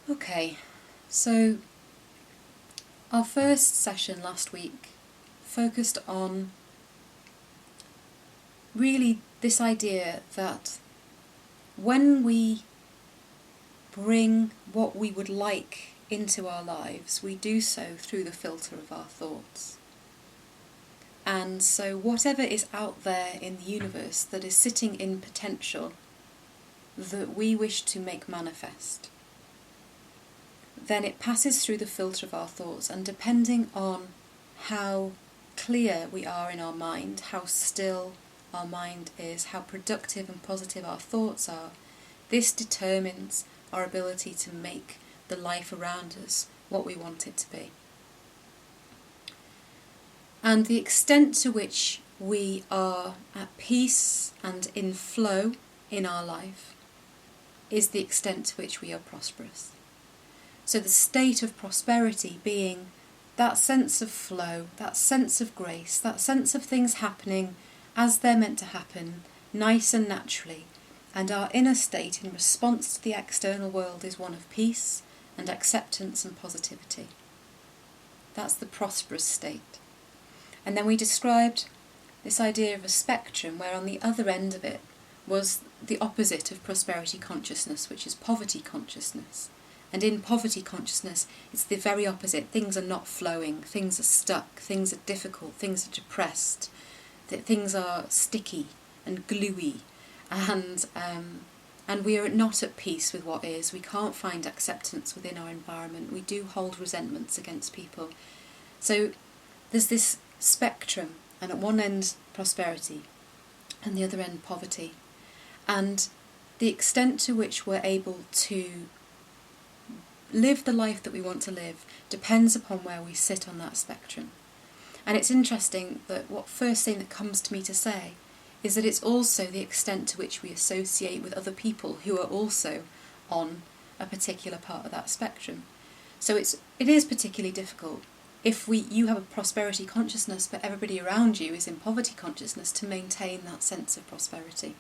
Okay, so our first session last week focused on really this idea that when we bring what we would like into our lives, we do so through the filter of our thoughts. And so whatever is out there in the universe that is sitting in potential that we wish to make manifest, then it passes through the filter of our thoughts, and depending on how clear we are in our mind, how still our mind is, how productive and positive our thoughts are, this determines our ability to make the life around us what we want it to be. And the extent to which we are at peace and in flow in our life is the extent to which we are prosperous. So the state of prosperity being that sense of flow, that sense of grace, that sense of things happening as they're meant to happen, nice and naturally, and our inner state in response to the external world is one of peace and acceptance and positivity. That's the prosperous state. And then we described this idea of a spectrum where on the other end of it was the opposite of prosperity consciousness, which is poverty consciousness. And in poverty consciousness, it's the very opposite. Things are not flowing, things are stuck, things are difficult, things are depressed, things are sticky and gluey, and we are not at peace with what is. We can't find acceptance within our environment. We do hold resentments against people. So there's this spectrum, and at one end prosperity, and the other end poverty. And the extent to which we're able to live the life that we want to live depends upon where we sit on that spectrum. And it's interesting that what first thing that comes to me to say is that it's also the extent to which we associate with other people who are also on a particular part of that spectrum. So it is particularly difficult if you have a prosperity consciousness but everybody around you is in poverty consciousness to maintain that sense of prosperity.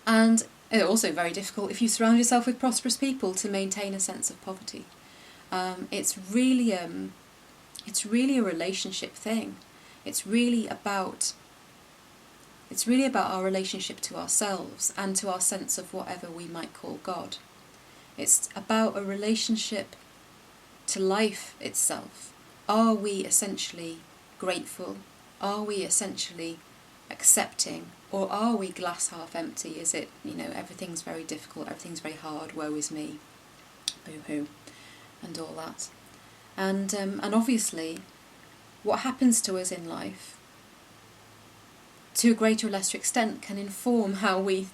And it's also very difficult if you surround yourself with prosperous people to maintain a sense of poverty. It's really a relationship thing. It's really about our relationship to ourselves and to our sense of whatever we might call God. It's about a relationship to life itself. Are we essentially grateful? Are we essentially accepting? Or are we glass half empty? Is it, everything's very difficult, everything's very hard, woe is me, boo-hoo, and all that. And obviously, what happens to us in life, to a greater or lesser extent, can inform how we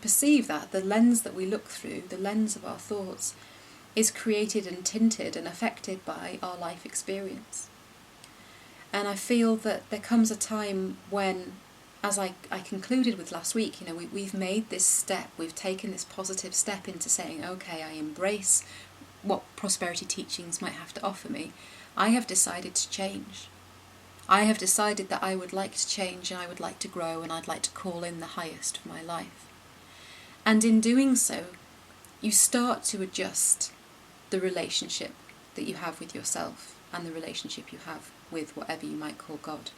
perceive that. The lens that we look through, the lens of our thoughts, is created and tinted and affected by our life experience. And I feel that there comes a time when, as I concluded with last week, we've made this step, we've taken this positive step into saying, okay, I embrace what prosperity teachings might have to offer me. I have decided to change. I have decided that I would like to change and I would like to grow and I'd like to call in the highest for my life. And in doing so, you start to adjust the relationship that you have with yourself and the relationship you have with whatever you might call God.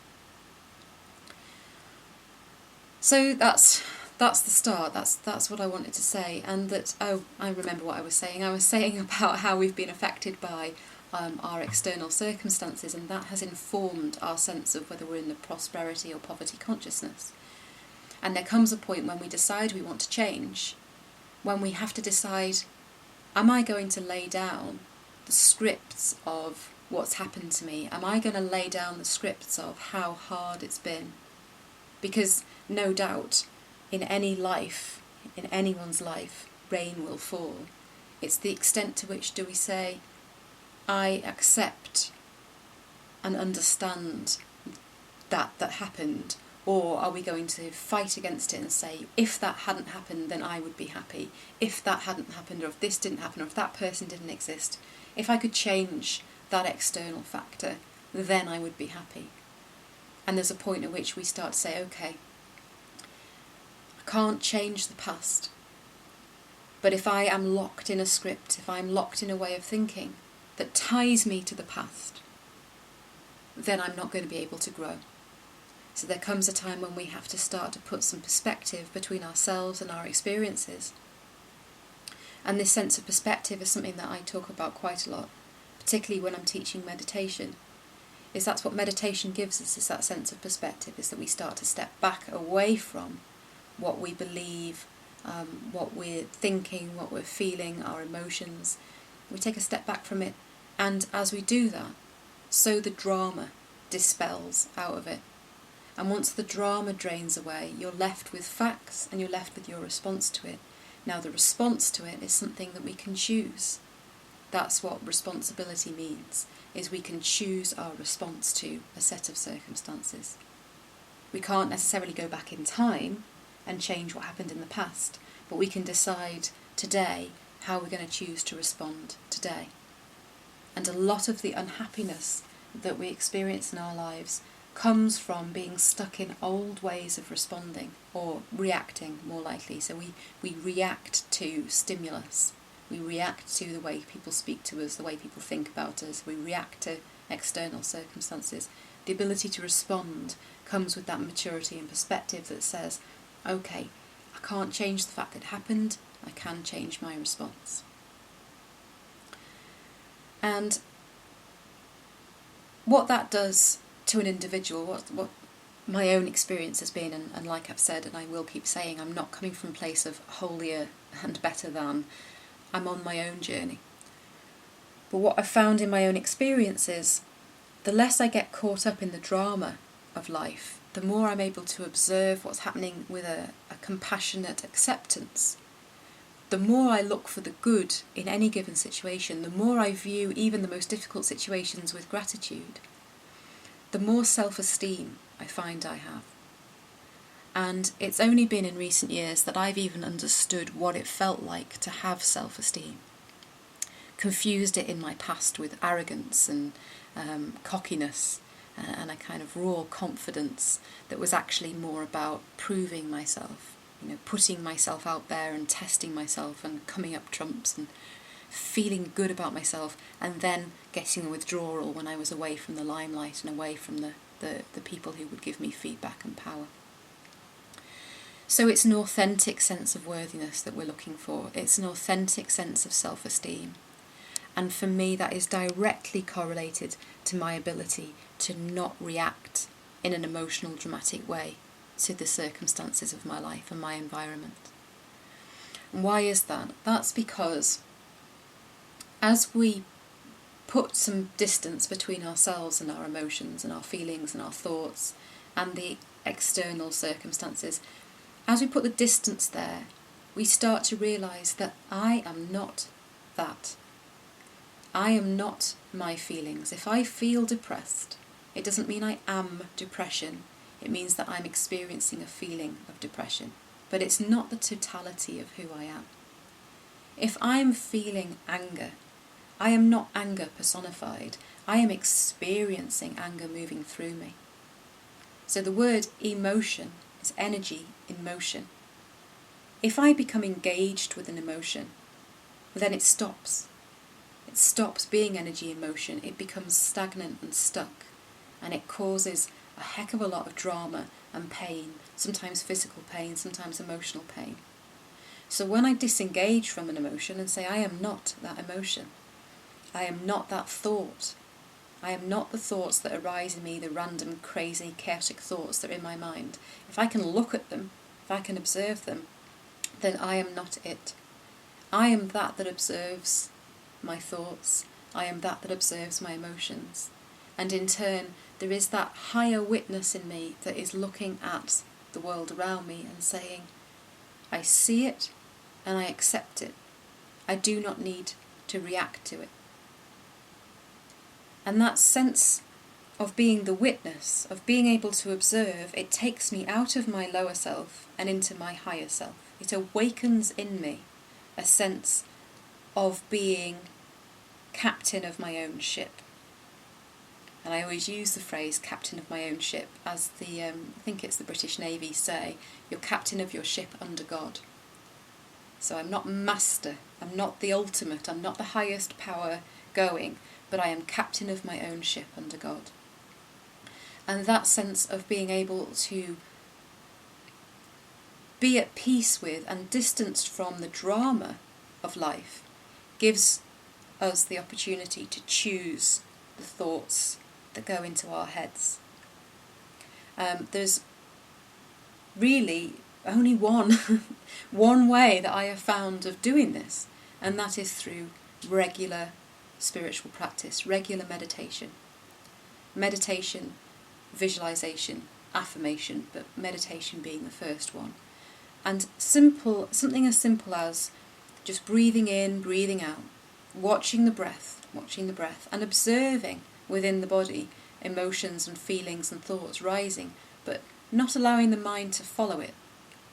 So that's the start. That's what I wanted to say. And that, I remember what I was saying. I was saying about how we've been affected by our external circumstances, and that has informed our sense of whether we're in the prosperity or poverty consciousness. And there comes a point when we decide we want to change, when we have to decide, am I going to lay down the scripts of what's happened to me? Am I going to lay down the scripts of how hard it's been? Because no doubt, in anyone's life, rain will fall. It's the extent to which do we say, I accept and understand that happened, or are we going to fight against it and say, if that hadn't happened, then I would be happy. If that hadn't happened, or if this didn't happen, or if that person didn't exist, if I could change that external factor, then I would be happy. And there's a point at which we start to say, okay, I can't change the past, But if I am locked in a script, if I'm locked in a way of thinking that ties me to the past, then I'm not going to be able to grow. So there comes a time when we have to start to put some perspective between ourselves and our experiences. And this sense of perspective is something that I talk about quite a lot, particularly when I'm teaching meditation. That's what meditation gives us, is that sense of perspective, is that we start to step back away from what we believe, what we're thinking, what we're feeling, our emotions. We take a step back from it, and as we do that, so the drama dispels out of it. And once the drama drains away, you're left with facts and you're left with your response to it. Now the response to it is something that we can choose. That's what responsibility means, is we can choose our response to a set of circumstances. We can't necessarily go back in time and change what happened in the past, but we can decide today how we're going to choose to respond today. And a lot of the unhappiness that we experience in our lives comes from being stuck in old ways of responding, or reacting more likely. So we react to stimulus. We react to the way people speak to us, the way people think about us. We react to external circumstances. The ability to respond comes with that maturity and perspective that says, okay, I can't change the fact that it happened, I can change my response. And what that does to an individual, what my own experience has been, and like I've said, and I will keep saying, I'm not coming from a place of holier and better than. I'm on my own journey. But what I've found in my own experiences, the less I get caught up in the drama of life, the more I'm able to observe what's happening with a compassionate acceptance. The more I look for the good in any given situation, the more I view even the most difficult situations with gratitude, the more self-esteem I find I have. And it's only been in recent years that I've even understood what it felt like to have self-esteem. Confused it in my past with arrogance and cockiness and a kind of raw confidence that was actually more about proving myself, putting myself out there and testing myself and coming up trumps and feeling good about myself, and then getting a withdrawal when I was away from the limelight and away from the people who would give me feedback and power. So it's an authentic sense of worthiness that we're looking for. It's an authentic sense of self-esteem. And for me, that is directly correlated to my ability to not react in an emotional, dramatic way to the circumstances of my life and my environment. And why is that? That's because as we put some distance between ourselves and our emotions and our feelings and our thoughts and the external circumstances, as we put the distance there, we start to realise that I am not that. I am not my feelings. If I feel depressed, it doesn't mean I am depression. It means that I'm experiencing a feeling of depression. But it's not the totality of who I am. If I'm feeling anger, I am not anger personified. I am experiencing anger moving through me. So the word emotion is energy in motion. If I become engaged with an emotion, then it stops. It stops being energy in motion. It becomes stagnant and stuck, and it causes a heck of a lot of drama and pain, sometimes physical pain, sometimes emotional pain. So when I disengage from an emotion and say, I am not that emotion, I am not that thought, I am not the thoughts that arise in me, the random, crazy, chaotic thoughts that are in my mind. If I can look at them, if I can observe them, then I am not it. I am that observes my thoughts. I am that observes my emotions. And in turn, there is that higher witness in me that is looking at the world around me and saying, I see it and I accept it. I do not need to react to it. And that sense of being the witness, of being able to observe, it takes me out of my lower self and into my higher self. It awakens in me a sense of being captain of my own ship. And I always use the phrase captain of my own ship as I think it's the British Navy say, you're captain of your ship under God. So I'm not master, I'm not the ultimate, I'm not the highest power going, but I am captain of my own ship under God. And that sense of being able to be at peace with and distanced from the drama of life gives us the opportunity to choose the thoughts that go into our heads. There's really only one way that I have found of doing this, and that is through regular spiritual practice, regular meditation. Meditation, visualization, affirmation, but meditation being the first one. And something as simple as just breathing in, breathing out, watching the breath, and observing within the body emotions and feelings and thoughts rising, but not allowing the mind to follow it,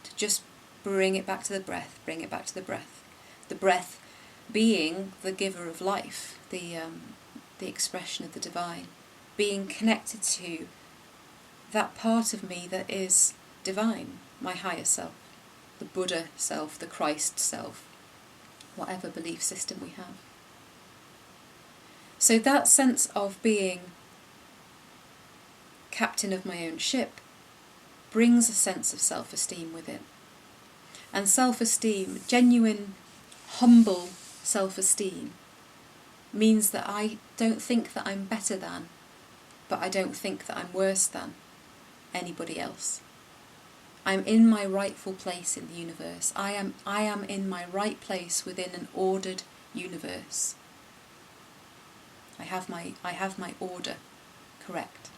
to just bring it back to the breath, The breath being the giver of life, the expression of the divine, being connected to that part of me that is divine, my higher self, the Buddha self, the Christ self, whatever belief system we have. So that sense of being captain of my own ship brings a sense of self-esteem with it. And self-esteem, genuine, humble self-esteem, means that I don't think that I'm better than, but I don't think that I'm worse than anybody else. I'm in my rightful place in the universe. I am in my right place within an ordered universe. I have my order correct.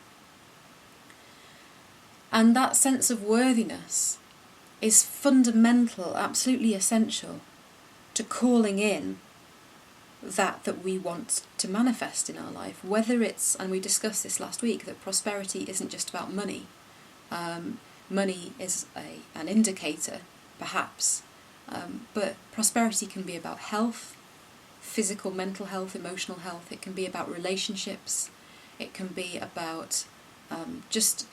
And that sense of worthiness is fundamental, absolutely essential to calling in that we want to manifest in our life. Whether it's, and we discussed this last week, that prosperity isn't just about money. Money is an indicator, perhaps, but prosperity can be about health, physical, mental health, emotional health. It can be about relationships. It can be about just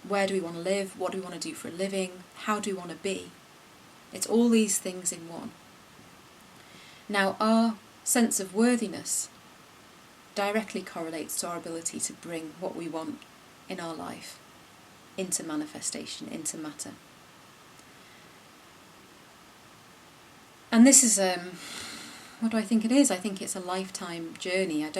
where do we want to live, what do we want to do for a living, how do we want to be. It's all these things in one. Now, our sense of worthiness directly correlates to our ability to bring what we want in our life into manifestation, into matter. And this is, what do I think it is? I think it's a lifetime journey. I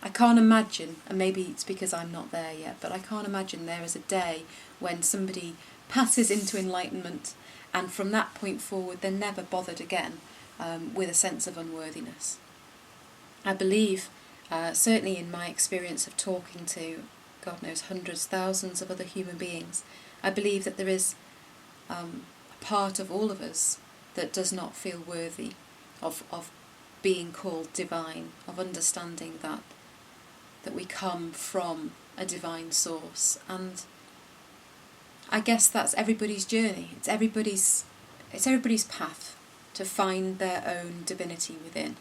can't imagine, and maybe it's because I'm not there yet, but I can't imagine there is a day when somebody passes into enlightenment and from that point forward they're never bothered again with a sense of unworthiness. I believe, certainly in my experience of talking to, God knows, hundreds, thousands of other human beings, I believe that there is a part of all of us that does not feel worthy of being called divine, of understanding that we come from a divine source. And I guess that's everybody's journey. It's everybody's path to find their own divinity within.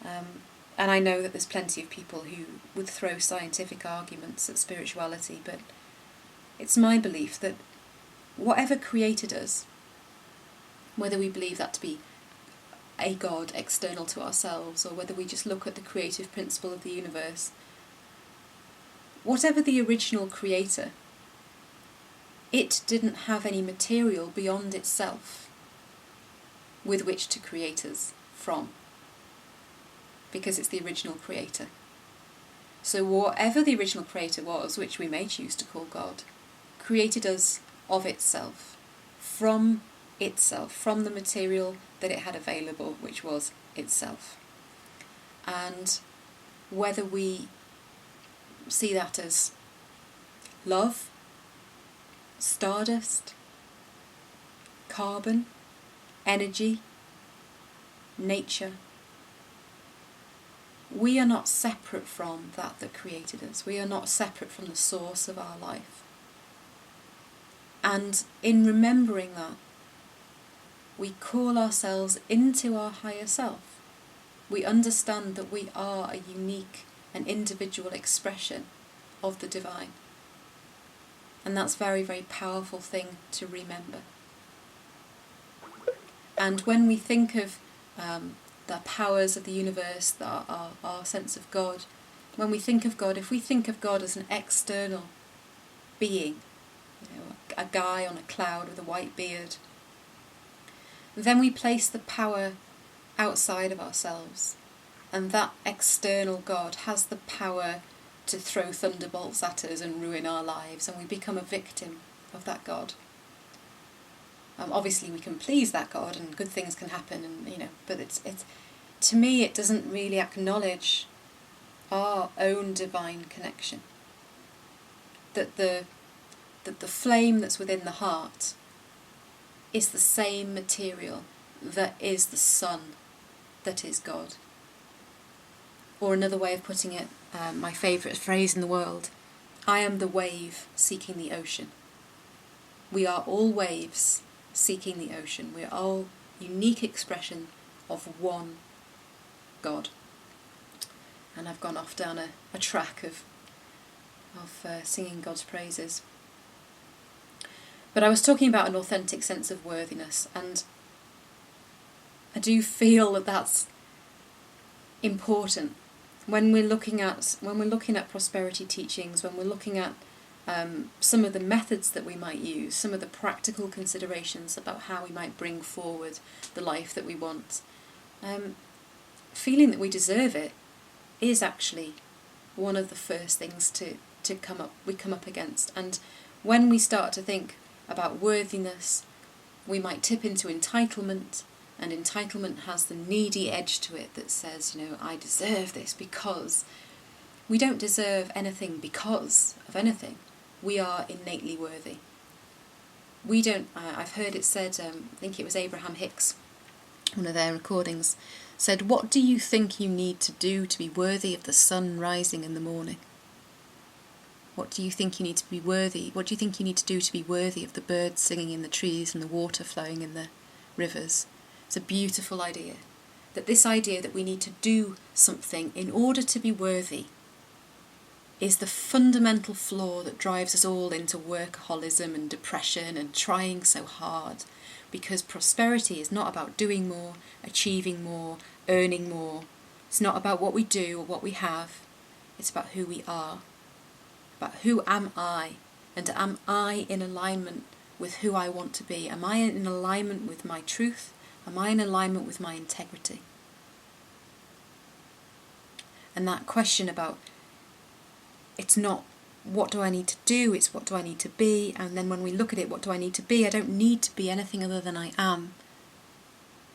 And I know that there's plenty of people who would throw scientific arguments at spirituality, but it's my belief that whatever created us, whether we believe that to be a God external to ourselves, or whether we just look at the creative principle of the universe, whatever the original creator, it didn't have any material beyond itself with which to create us from, because it's the original creator. So whatever the original creator was, which we may choose to call God, created us of itself, from the material that it had available, which was itself. And whether we see that as love, stardust, carbon, energy, nature, we are not separate from that created us. We are not separate from the source of our life. And in remembering that, we call ourselves into our higher self. We understand that we are a unique and individual expression of the divine. And that's a very, very powerful thing to remember. And when we think of the powers of the universe, our sense of God, when we think of God, if we think of God as an external being, a guy on a cloud with a white beard, then we place the power outside of ourselves, and that external God has the power to throw thunderbolts at us and ruin our lives, and we become a victim of that God. Obviously we can please that God and good things can happen, and but it's to me it doesn't really acknowledge our own divine connection. That the flame that's within the heart is the same material that is the sun that is God. Or another way of putting it, my favourite phrase in the world, I am the wave seeking the ocean. We are all waves seeking the ocean. We are all unique expression of one God. And I've gone off down a track of singing God's praises. But I was talking about an authentic sense of worthiness, and I do feel that that's important when we're looking at prosperity teachings, when we're looking at some of the methods that we might use, some of the practical considerations about how we might bring forward the life that we want. Feeling that we deserve it is actually one of the first things to come up against. And when we start to think about worthiness, we might tip into entitlement, and entitlement has the needy edge to it that says, I deserve this because. We don't deserve anything because of anything. We are innately worthy. We don't, I've heard it said, I think it was Abraham Hicks, one of their recordings, said, what do you think you need to do to be worthy of the sun rising in the morning? What do you think you need to be worthy? What do you think you need to do to be worthy of the birds singing in the trees and the water flowing in the rivers? It's a beautiful idea. That this idea that we need to do something in order to be worthy is the fundamental flaw that drives us all into workaholism and depression and trying so hard. Because prosperity is not about doing more, achieving more, earning more. It's not about what we do or what we have. It's about who we are. About who am I? And am I in alignment with who I want to be? Am I in alignment with my truth? Am I in alignment with my integrity? And that question about, it's not what do I need to do, it's what do I need to be, and then when we look at it, what do I need to be? I don't need to be anything other than I am.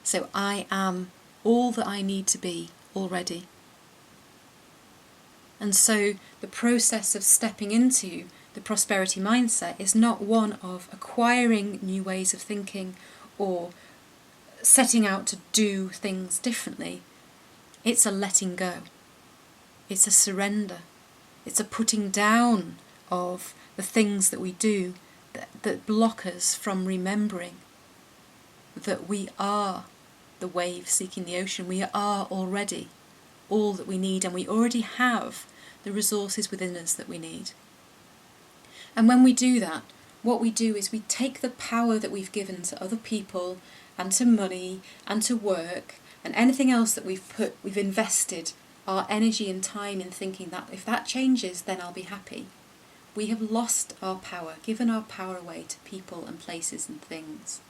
So I am all that I need to be already. And so the process of stepping into the prosperity mindset is not one of acquiring new ways of thinking or setting out to do things differently. It's a letting go. It's a surrender. It's a putting down of the things that we do that block us from remembering that we are the wave seeking the ocean. We are already all that we need, and we already have the resources within us that we need. And when we do that, what we do is we take the power that we've given to other people and to money and to work and anything else that we've invested our energy and time in thinking that if that changes, then I'll be happy. We have lost our power, given our power away to people and places and things.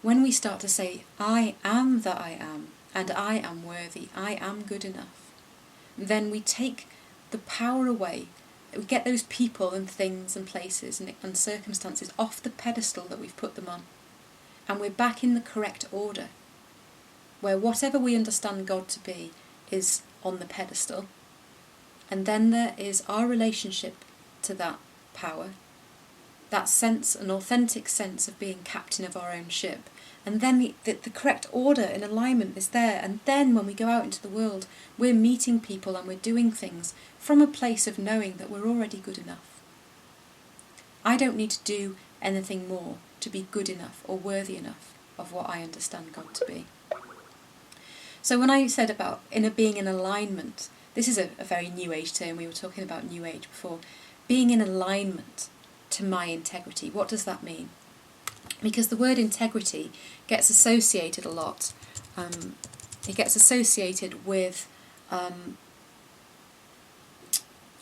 When we start to say, I am that I am, and I am worthy, I am good enough, then we take the power away. We get those people and things and places and circumstances off the pedestal that we've put them on. And we're back in the correct order, where whatever we understand God to be is on the pedestal. And then there is our relationship to that power, that sense, an authentic sense of being captain of our own ship. And then the correct order and alignment is there. And then when we go out into the world, we're meeting people and we're doing things from a place of knowing that we're already good enough. I don't need to do anything more to be good enough or worthy enough of what I understand God to be. So when I said about being in alignment, this is a very New Age term. We were talking about New Age before. Being in alignment to my integrity. What does that mean? because the word integrity gets associated a lot. It gets associated with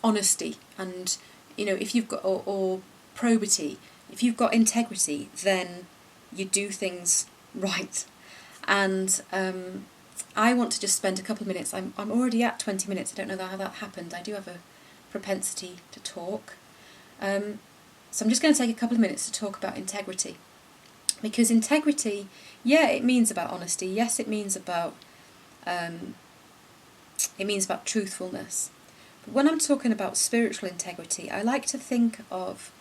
honesty, and if you've got or probity. If you've got integrity, then you do things right. And I want to just spend a couple of minutes. I'm already at 20 minutes. I don't know how that happened. I do have a propensity to talk. So I'm just going to take a couple of minutes to talk about integrity. Because integrity, it means about honesty. Yes, it means about truthfulness. But when I'm talking about spiritual integrity, I like to think of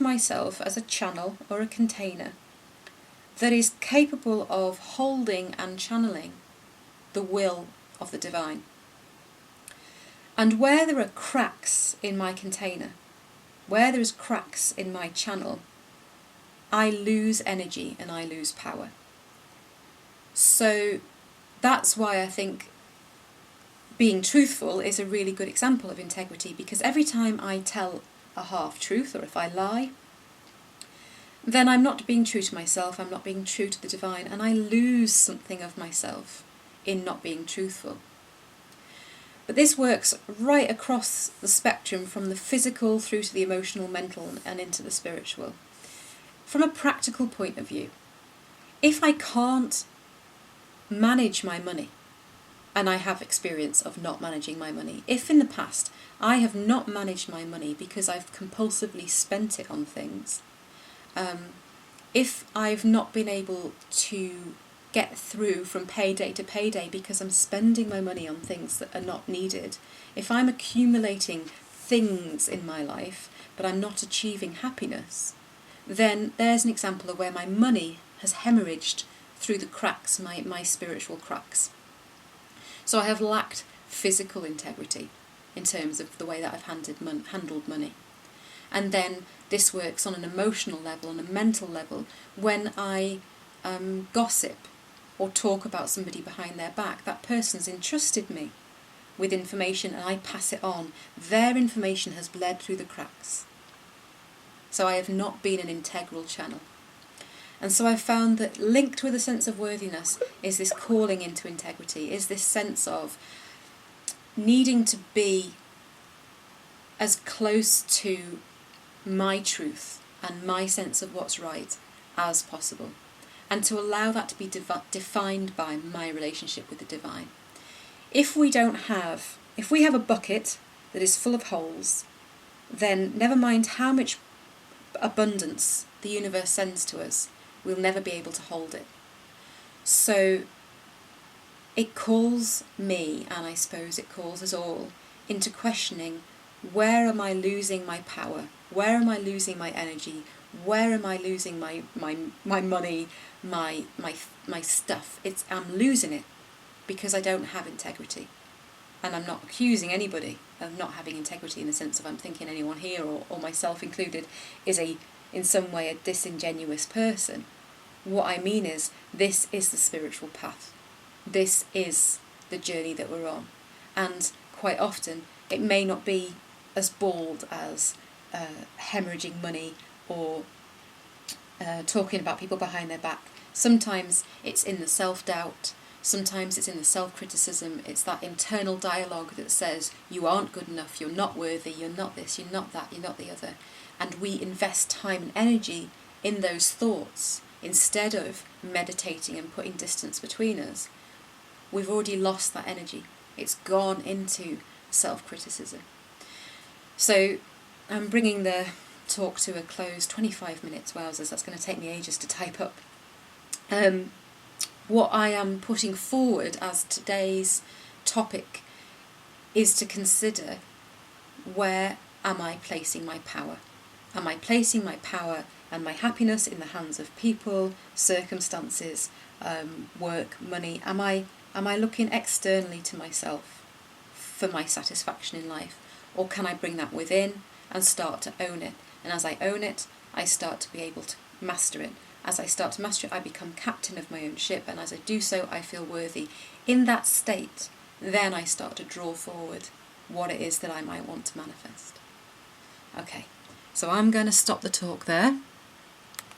myself as a channel or a container that is capable of holding and channeling the will of the divine. And where there are cracks in my container, where there is cracks in my channel, I lose energy and I lose power. So that's why I think being truthful is a really good example of integrity, because every time I tell a half-truth, or if I lie, then I'm not being true to myself, I'm not being true to the divine, and I lose something of myself in not being truthful. But this works right across the spectrum, from the physical through to the emotional, mental, and into the spiritual. From a practical point of view, if I can't manage my money, and I have experience of not managing my money, if in the past I have not managed my money because I've compulsively spent it on things, if I've not been able to get through from payday to payday because I'm spending my money on things that are not needed, if I'm accumulating things in my life but I'm not achieving happiness, then there's an example of where my money has hemorrhaged through the cracks, my spiritual cracks. So I have lacked physical integrity in terms of the way that I've handled money. And then this works on an emotional level, on a mental level, when I gossip or talk about somebody behind their back. That person's entrusted me with information and I pass it on. Their information has bled through the cracks. So I have not been an integral channel. And so I found that linked with a sense of worthiness is this calling into integrity, is this sense of needing to be as close to my truth and my sense of what's right as possible, and to allow that to be defined by my relationship with the divine. If we have a bucket that is full of holes, then never mind how much abundance the universe sends to us, we'll never be able to hold it. So it calls me, and I suppose it calls us all, into questioning, where am I losing my power? Where am I losing my energy? Where am I losing my money, my stuff? I'm losing it because I don't have integrity. And I'm not accusing anybody of not having integrity in the sense of I'm thinking anyone here, or myself included, is in some way a disingenuous person. What I mean is, this is the spiritual path. This is the journey that we're on. And quite often, it may not be as bold as hemorrhaging money or talking about people behind their back. Sometimes it's in the self-doubt. Sometimes it's in the self-criticism. It's that internal dialogue that says, you aren't good enough, you're not worthy, you're not this, you're not that, you're not the other. And we invest time and energy in those thoughts instead of meditating and putting distance between us. We've already lost that energy. It's gone into self-criticism. So I'm bringing the talk to a close. 25 minutes, wowzers, that's going to take me ages to type up. What I am putting forward as today's topic is to consider, where am I placing my power? Am I placing my power and my happiness in the hands of people, circumstances, work, money? Am I looking externally to myself for my satisfaction in life? Or can I bring that within and start to own it? And as I own it, I start to be able to master it. As I start to master it, I become captain of my own ship, and as I do so, I feel worthy. In that state, then I start to draw forward what it is that I might want to manifest. Okay, so I'm going to stop the talk there.